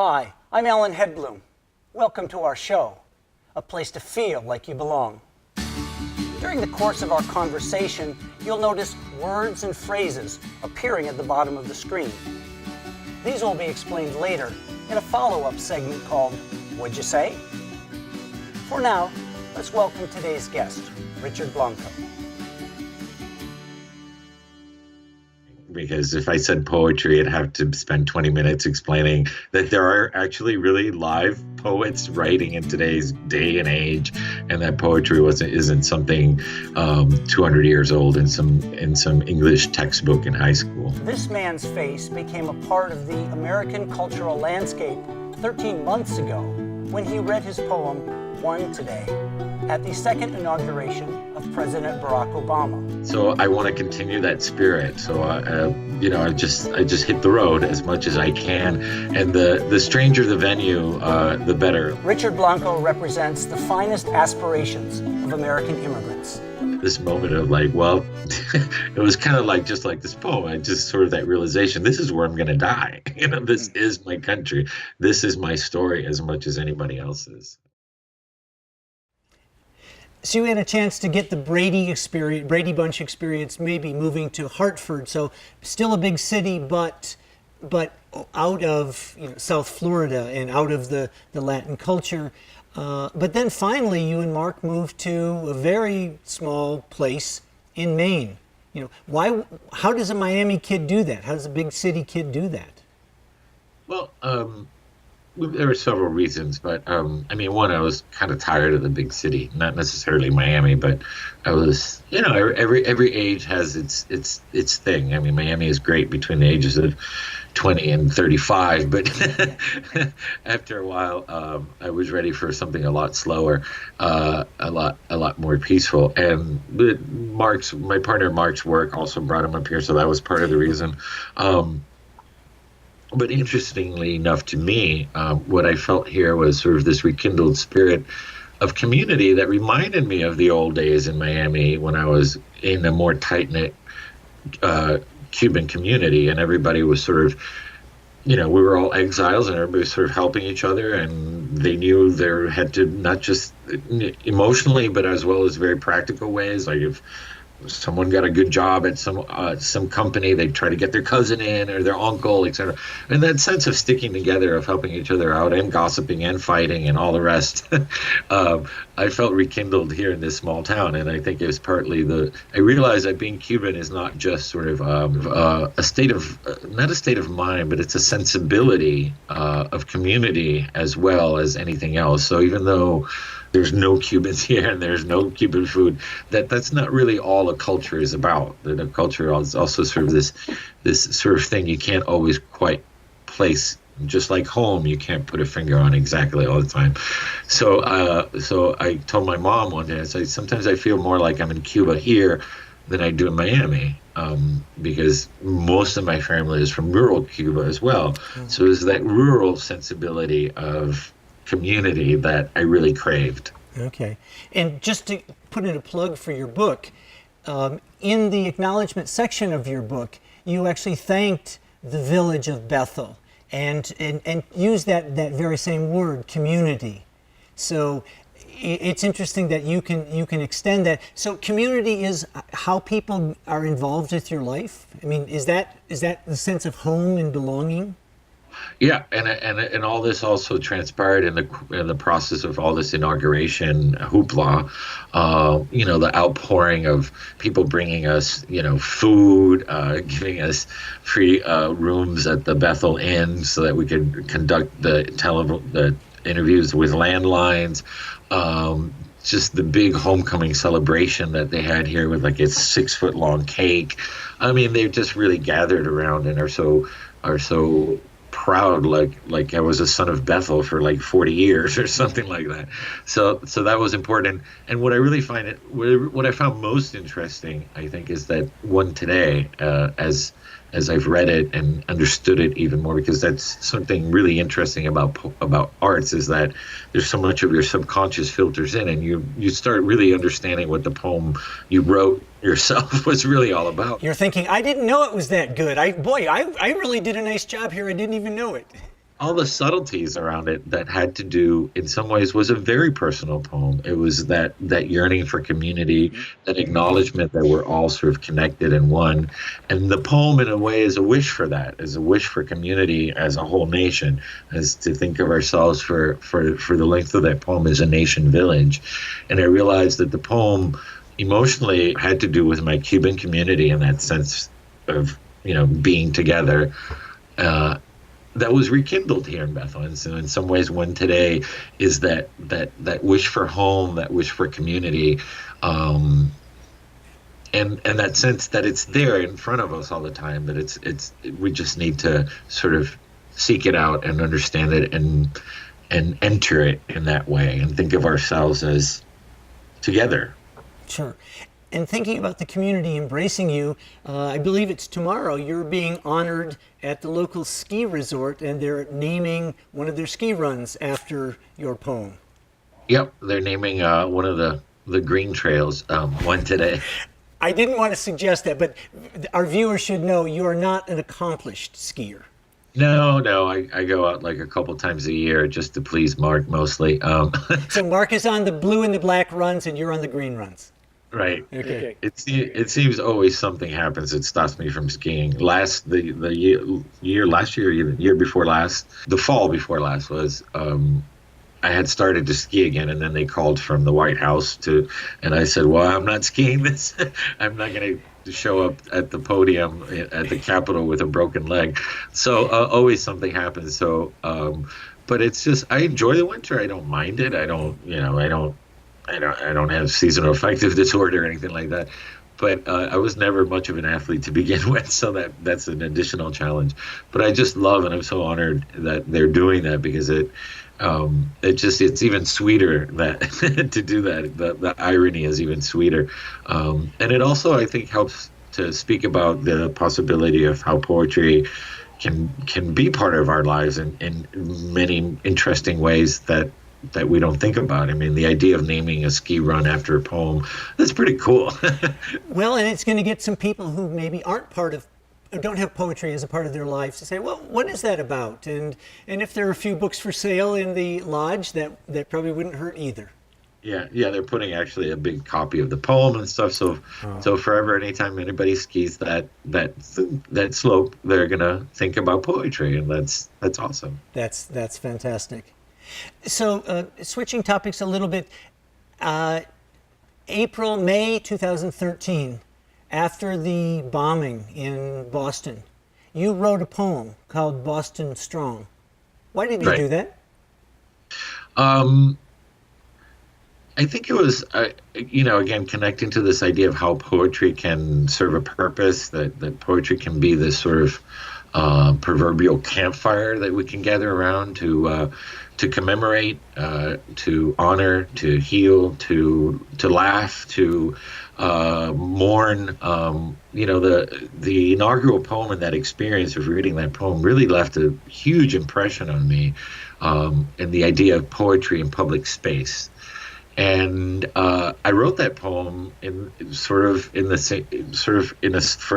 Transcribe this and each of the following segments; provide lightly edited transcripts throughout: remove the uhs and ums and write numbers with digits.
Hi, I'm Alan Hedblum. Welcome to our show, a place to feel like you belong. During the course of our conversation, you'll notice words and phrases appearing at the bottom of the screen. These will be explained later in a follow-up segment called What'd You Say? For now, let's welcome today's guest, Richard Blanco. Because if I said poetry, I'd have to spend 20 minutes explaining that there are actually really live poets writing in today's day and age, and that poetry isn't something 200 years old in some English textbook in high school. This man's face became a part of the American cultural landscape 13 months ago when he read his poem, One Today, at the second inauguration of President Barack Obama. So I want to continue that spirit. So I just hit the road as much as I can, and the stranger the venue, the better. Richard Blanco represents the finest aspirations of American immigrants. This moment of like, well, it was kind of like just like this poem. I just sort of that realization: this is where I'm going to die. This is my country. This is my story as much as anybody else's. So you had a chance to get the Brady Bunch experience, maybe moving to Hartford. So still a big city, but out of South Florida and out of the Latin culture. But then finally, you and Mark moved to a very small place in Maine. Why? How does a Miami kid do that? How does a big city kid do that? Well, there were several reasons, but one, I was kind of tired of the big city, not necessarily Miami, but I was, every age has its thing. I mean, Miami is great between the ages of 20 and 35, but after a while, I was ready for something a lot slower, a lot more peaceful. And my partner Mark's work also brought him up here, so that was part of the reason. But interestingly enough to me, what I felt here was sort of this rekindled spirit of community that reminded me of the old days in Miami when I was in a more tight-knit Cuban community, and everybody was sort of, we were all exiles and everybody was sort of helping each other, and they knew there had to, not just emotionally, but as well as very practical ways, like if someone got a good job at some company, they'd try to get their cousin in or their uncle, etc. And that sense of sticking together, of helping each other out and gossiping and fighting and all the rest, I felt rekindled here in this small town. And I think it was partly I realized that being Cuban is not just sort of a state of, not a state of mind, but it's a sensibility of community as well as anything else. So even though there's no Cubans here and there's no Cuban food, that's not really all a culture is about. The culture is also sort of this sort of thing you can't always quite place. Just like home, you can't put a finger on exactly all the time. So I told my mom one day, I said, sometimes I feel more like I'm in Cuba here than I do in Miami, because most of my family is from rural Cuba as well. So there's that rural sensibility of community that I really craved. Okay. And just to put in a plug for your book, in the acknowledgement section of your book, you actually thanked the village of Bethel and used that very same word, community. So it's interesting that you can extend that. So community is how people are involved with your life? I mean, is that the sense of home and belonging? Yeah, and all this also transpired in the process of all this inauguration hoopla. The outpouring of people bringing us, food, giving us free rooms at the Bethel Inn so that we could conduct the interviews with landlines. Just the big homecoming celebration that they had here with like a 6-foot long cake. I mean, they just really gathered around and are so proud, like I was a son of Bethel for like 40 years or something like that. So that was important. And what I really what I found most interesting, I think, is that One Today, as I've read it and understood it even more, because that's something really interesting about arts, is that there's so much of your subconscious filters in, and you start really understanding what the poem you wrote yourself was really all about. You're thinking, I didn't know it was that good. I really did a nice job here. I didn't even know it. all the subtleties around it that had to do, in some ways, was a very personal poem. It was that yearning for community, that acknowledgement that we're all sort of connected and one. And the poem, in a way, is a wish for that, is a wish for community as a whole nation, as to think of ourselves for the length of that poem as a nation village. And I realized that the poem emotionally had to do with my Cuban community and that sense of, being together. That was rekindled here in Bethel. And so in some ways, one today is that wish for home, that wish for community, and that sense that it's there in front of us all the time, that it's we just need to sort of seek it out and understand it and enter it in that way and think of ourselves as together. Sure. And thinking about the community embracing you, I believe it's tomorrow, you're being honored at the local ski resort, and they're naming one of their ski runs after your poem. Yep, they're naming one of the green trails, one today. I didn't want to suggest that, but our viewers should know you are not an accomplished skier. No, I go out like a couple times a year just to please Mark mostly. So Mark is on the blue and the black runs, and you're on the green runs. Right. Okay. It seems always something happens that stops me from skiing. The year before last, the fall before last was I had started to ski again, and then they called from the White House and I said, well, I'm not skiing this. I'm not going to show up at the podium at the Capitol with a broken leg. So always something happens. So, but it's just, I enjoy the winter. I don't mind it. I don't have seasonal affective disorder or anything like that. But I was never much of an athlete to begin with, so that's an additional challenge. But I just love, and I'm so honored that they're doing that, because it's even sweeter that to do that. The irony is even sweeter, and it also, I think, helps to speak about the possibility of how poetry can be part of our lives in many interesting ways that we don't think about. I mean, the idea of naming a ski run after a poem, that's pretty cool. Well, and it's going to get some people who maybe don't have poetry as a part of their lives to say, well, what is that about? And if there are a few books for sale in the lodge, that probably wouldn't hurt either. Yeah, they're putting actually a big copy of the poem and stuff. So forever, anytime anybody skis that slope, they're gonna think about poetry, and that's awesome. That's fantastic. So switching topics a little bit, May 2013, after the bombing in Boston, you wrote a poem called Boston Strong. Why did you do that? I think it was, again, connecting to this idea of how poetry can serve a purpose, that poetry can be this sort of proverbial campfire that we can gather around to commemorate, to honor, to heal, to laugh, to mourn. The inaugural poem and that experience of reading that poem really left a huge impression on me, and the idea of poetry in public space. And I wrote that poem for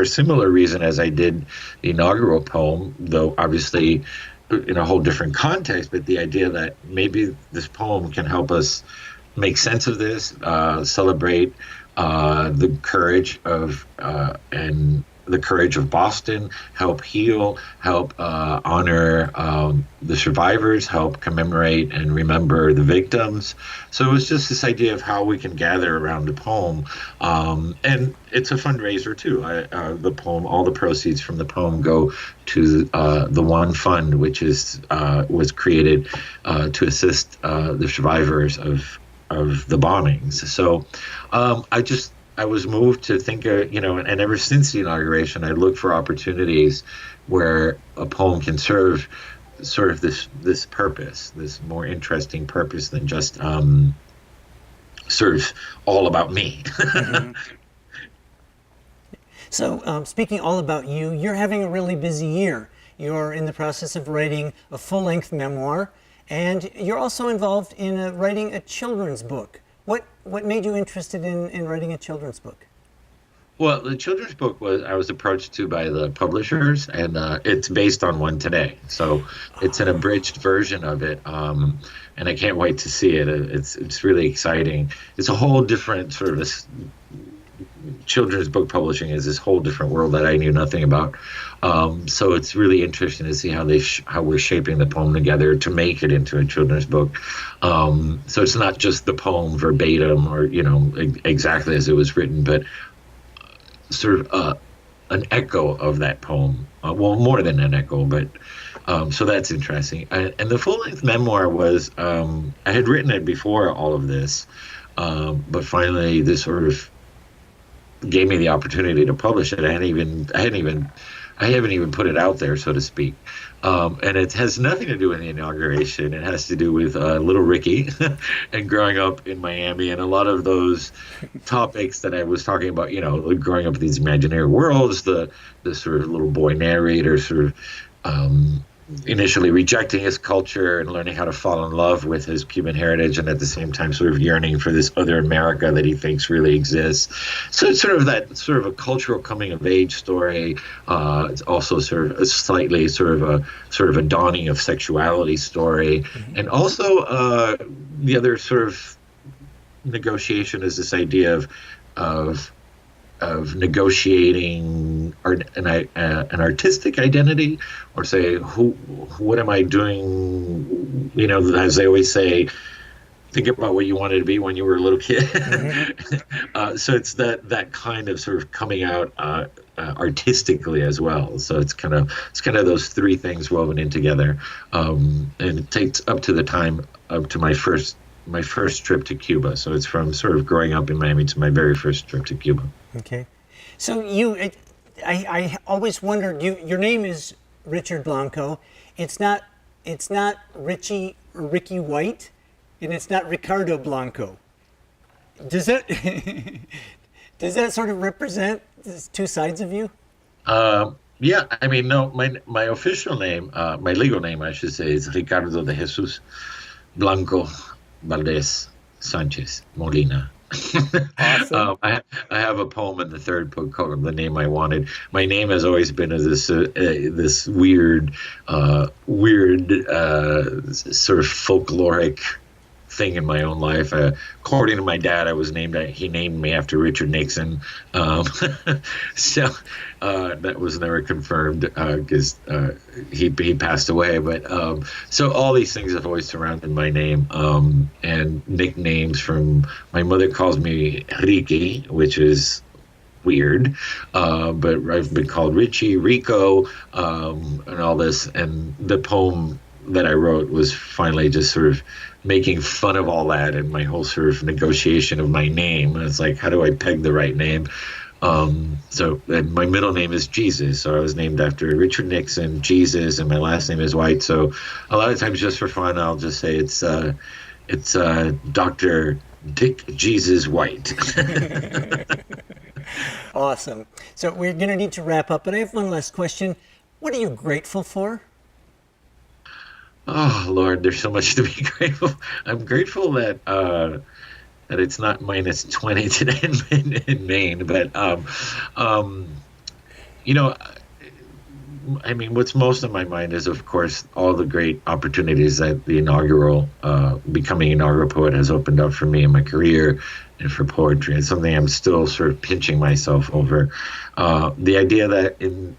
a similar reason as I did the inaugural poem, though obviously in a whole different context. But the idea that maybe this poem can help us make sense of this, celebrate the courage of Boston, help heal, help honor the survivors, help commemorate and remember the victims. So it was just this idea of how we can gather around the poem, and it's a fundraiser too. The poem, all the proceeds from the poem go to the One Fund, which was created to assist the survivors of the bombings. So I was moved to think, and ever since the inauguration, I looked for opportunities where a poem can serve sort of this purpose, this more interesting purpose than just sort of all about me. Mm-hmm. So speaking all about you, you're having a really busy year. You're in the process of writing a full-length memoir, and you're also involved in writing a children's book. What made you interested in writing a children's book? Well, the children's book I was approached to by the publishers, and it's based on one today. So it's an abridged version of it, and I can't wait to see it. It's really exciting. It's a whole different sort of children's book publishing is this whole different world that I knew nothing about. So it's really interesting to see how how we're shaping the poem together to make it into a children's book. So it's not just the poem verbatim or exactly as it was written, but sort of an echo of that poem. Well, more than an echo, but so that's interesting. And the full-length memoir was I had written it before all of this, but finally this sort of gave me the opportunity to publish it. I haven't even put it out there, so to speak. And it has nothing to do with the inauguration. It has to do with little Ricky and growing up in Miami, and a lot of those topics that I was talking about, growing up in these imaginary worlds, the sort of little boy narrator sort of initially rejecting his culture and learning how to fall in love with his Cuban heritage, and at the same time sort of yearning for this other America that he thinks really exists. So it's sort of a cultural coming of age story. It's also sort of a dawning of sexuality story. And also the other sort of negotiation is this idea of negotiating an artistic identity, or say, what am I doing? As they always say, think about what you wanted to be when you were a little kid. So it's that kind of sort of coming out artistically as well. So it's kind of those three things woven in together, and it takes up to my first trip to Cuba. So it's from sort of growing up in Miami to my very first trip to Cuba. Okay. So I always wondered, your name is Richard Blanco. It's not Ricky White, and it's not Ricardo Blanco. Does that sort of represent two sides of you? Yeah, I mean, no, my official name, my legal name, I should say, is Ricardo de Jesus Blanco Valdez Sanchez Molina. Awesome. I have a poem in the third book called "The Name I Wanted." My name has always been this weird sort of folkloric thing in my own life. According to my dad, he named me after Richard Nixon. So that was never confirmed because he passed away. But so all these things have always surrounded my name, and nicknames from my mother calls me Ricky, which is weird, but I've been called Richie, Rico, and all this. And the poem that I wrote was finally just sort of making fun of all that and my whole sort of negotiation of my name. And it's like, how do I peg the right name? And my middle name is Jesus. So I was named after Richard Nixon, Jesus, and my last name is White. So a lot of times, just for fun, I'll just say it's Dr. Dick Jesus White. Awesome. So we're going to need to wrap up, but I have one last question. What are you grateful for? Oh, Lord, there's so much to be grateful. I'm grateful that it's not minus 20 today in Maine, but I mean, what's most on my mind is, of course, all the great opportunities that the becoming inaugural poet has opened up for me in my career and for poetry. It's something I'm still sort of pinching myself over. The idea that in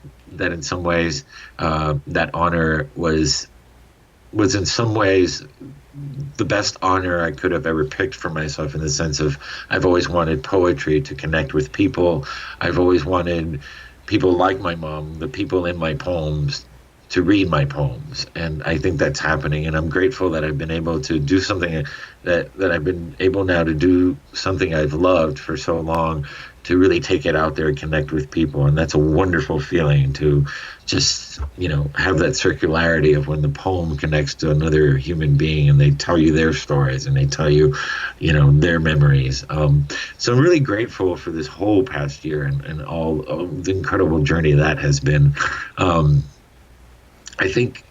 some ways that honor was in some ways the best honor I could have ever picked for myself, in the sense of I've always wanted poetry to connect with people. I've always wanted people like my mom, the people in my poems, to read my poems. And I think that's happening. And I'm grateful that I've been able to do something that I've been able now to do something I've loved for so long, to really take it out there and connect with people. And that's a wonderful feeling, to just, have that circularity of when the poem connects to another human being and they tell you their stories and they tell you, their memories. So I'm really grateful for this whole past year and all of the incredible journey that has been. I think,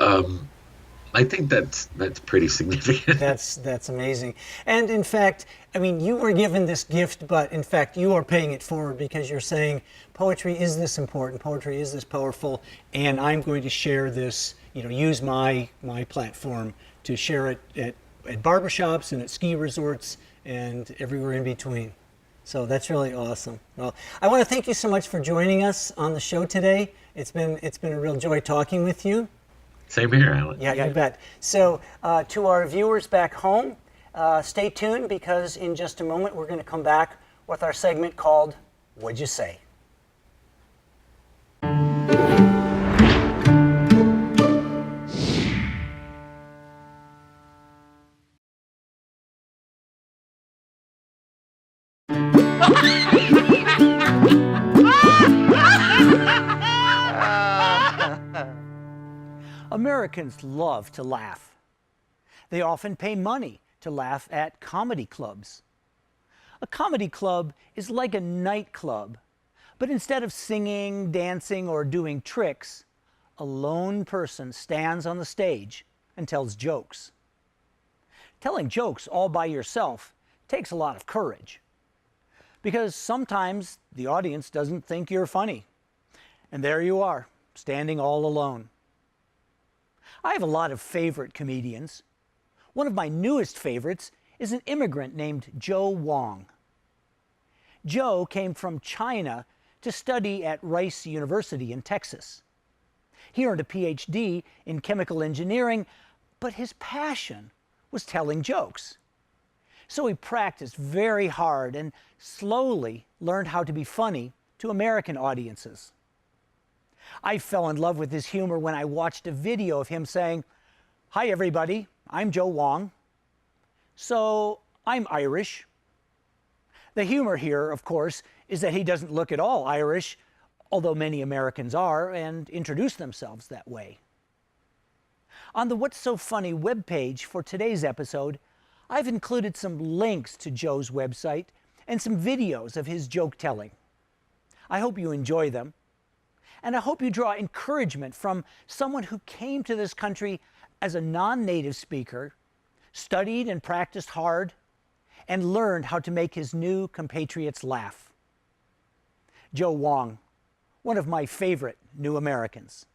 I think that's pretty significant. That's amazing. And in fact, I mean, you were given this gift, but in fact, you are paying it forward because you're saying poetry is this important, poetry is this powerful, and I'm going to share this. Use my platform to share it at barbershops and at ski resorts and everywhere in between. So that's really awesome. Well, I want to thank you so much for joining us on the show today. It's been a real joy talking with you. Same here, Alan. Yeah, you bet. So to our viewers back home, stay tuned because in just a moment we're going to come back with our segment called What'd You Say? Americans love to laugh. They often pay money to laugh at comedy clubs. A comedy club is like a nightclub, but instead of singing, dancing, or doing tricks, a lone person stands on the stage and tells jokes. Telling jokes all by yourself takes a lot of courage, because sometimes the audience doesn't think you're funny, and there you are, standing all alone. I have a lot of favorite comedians. One of my newest favorites is an immigrant named Joe Wong. Joe came from China to study at Rice University in Texas. He earned a PhD in chemical engineering, but his passion was telling jokes. So he practiced very hard and slowly learned how to be funny to American audiences. I fell in love with his humor when I watched a video of him saying, "Hi everybody, I'm Joe Wong. So I'm Irish." The humor here, of course, is that he doesn't look at all Irish, although many Americans are and introduce themselves that way. On the What's So Funny webpage for today's episode, I've included some links to Joe's website and some videos of his joke telling. I hope you enjoy them. And I hope you draw encouragement from someone who came to this country as a non-native speaker, studied and practiced hard, and learned how to make his new compatriots laugh. Joe Wong, one of my favorite new Americans.